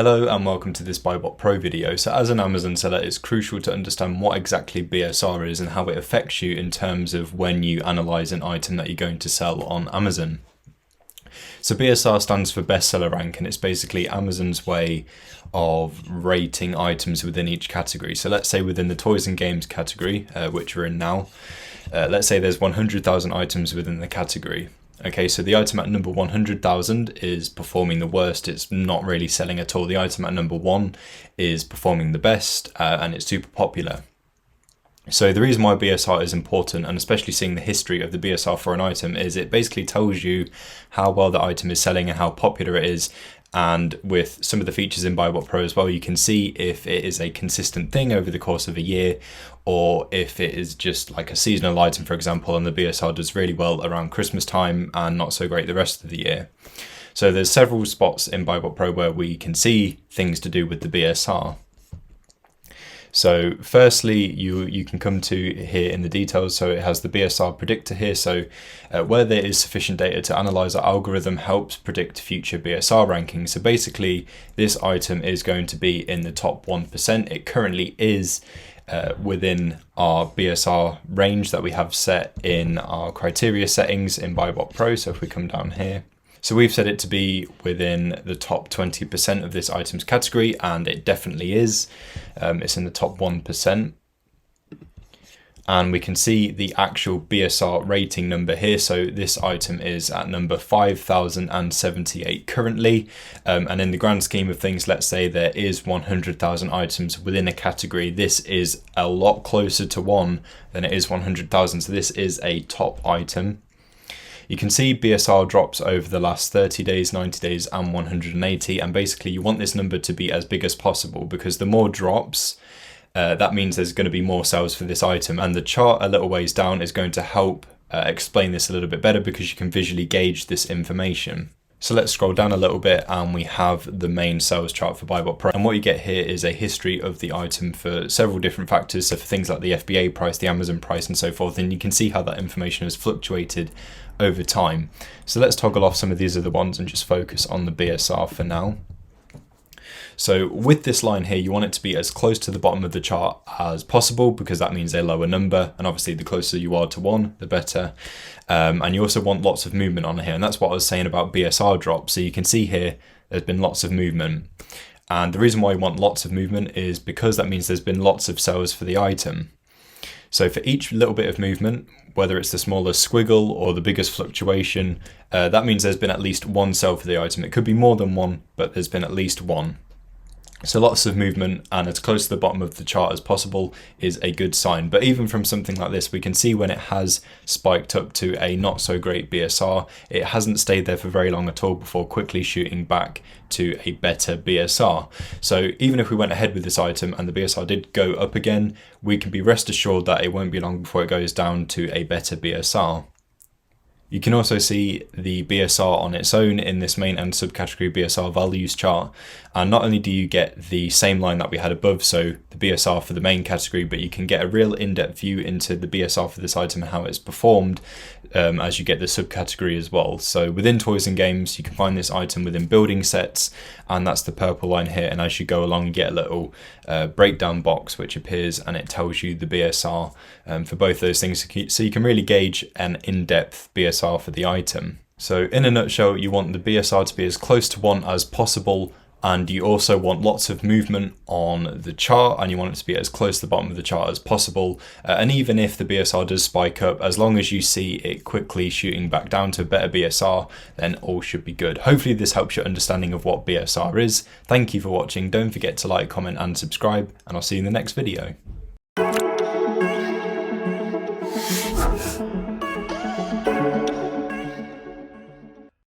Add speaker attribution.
Speaker 1: Hello and welcome to this BuyBotPro video. So as an Amazon seller, it's crucial to understand what exactly BSR is and how it affects you in terms of when you analyze an item that you're going to sell on Amazon. So BSR stands for bestseller rank, and it's basically Amazon's way of rating items within each category. So let's say within the toys and games category, which we're in now, let's say there's 100,000 items within the category. Okay, so the item at number 100,000 is performing the worst. It's not really selling at all. The item at number 1 is performing the best, and it's super popular. So the reason why BSR is important, and especially seeing the history of the BSR for an item, is it basically tells you how well the item is selling and how popular it is. And with some of the features in BuyBotPro as well, you can see if it is a consistent thing over the course of a year, or if it is just like a seasonal item, for example, and the BSR does really well around Christmas time and not so great the rest of the year. So there's several spots in BuyBotPro where we can see things to do with the BSR. So firstly, you can come to here in the details. So it has the BSR predictor here. So where there is sufficient data to analyze, our algorithm helps predict future BSR rankings. So basically, this item is going to be in the top 1%. It currently is within our BSR range that we have set in our criteria settings in BuyBotPro. So if we come down here, so we've set it to be within the top 20% of this item's category, and it definitely is. It's in the top 1%. And we can see the actual BSR rating number here. So this item is at number 5,078 currently. And in the grand scheme of things, let's say there is 100,000 items within a category. This is a lot closer to 1 than it is 100,000. So this is a top item. You can see BSR drops over the last 30 days, 90 days, and 180. And basically you want this number to be as big as possible, because the more drops, that means there's going to be more sales for this item. And the chart a little ways down is going to help explain this a little bit better, because you can visually gauge this information. So let's scroll down a little bit, and we have the main sales chart for BuyBotPro. And what you get here is a history of the item for several different factors. So for things like the FBA price, the Amazon price, and so forth. And you can see how that information has fluctuated over time. So let's toggle off some of these other ones and just focus on the BSR for now. So with this line here, you want it to be as close to the bottom of the chart as possible, because that means a lower number. And obviously the closer you are to 1, the better. And you also want lots of movement on here. And that's what I was saying about BSR drops. So you can see here, there's been lots of movement. And the reason why you want lots of movement is because that means there's been lots of sales for the item. So for each little bit of movement, whether it's the smallest squiggle or the biggest fluctuation, that means there's been at least 1 sale for the item. It could be more than 1, but there's been at least 1. So lots of movement and as close to the bottom of the chart as possible is a good sign. But even from something like this, we can see when it has spiked up to a not so great BSR, it hasn't stayed there for very long at all before quickly shooting back to a better BSR. So even if we went ahead with this item and the BSR did go up again, we can be rest assured that it won't be long before it goes down to a better BSR. You can also see the BSR on its own in this main and subcategory BSR values chart. And not only do you get the same line that we had above, so the BSR for the main category, but you can get a real in-depth view into the BSR for this item and how it's performed as you get the subcategory as well. So within toys and games, you can find this item within building sets, and that's the purple line here. And as you go along, you get a little breakdown box which appears, and it tells you the BSR for both those things. So you can really gauge an in-depth BSR for the item. So in a nutshell, you want the BSR to be as close to 1 as possible, and you also want lots of movement on the chart, and you want it to be as close to the bottom of the chart as possible. And even if the BSR does spike up, as long as you see it quickly shooting back down to a better BSR, then all should be good. Hopefully this helps your understanding of what BSR is. Thank you for watching. Don't forget to like, comment and subscribe, and I'll see you in the next video.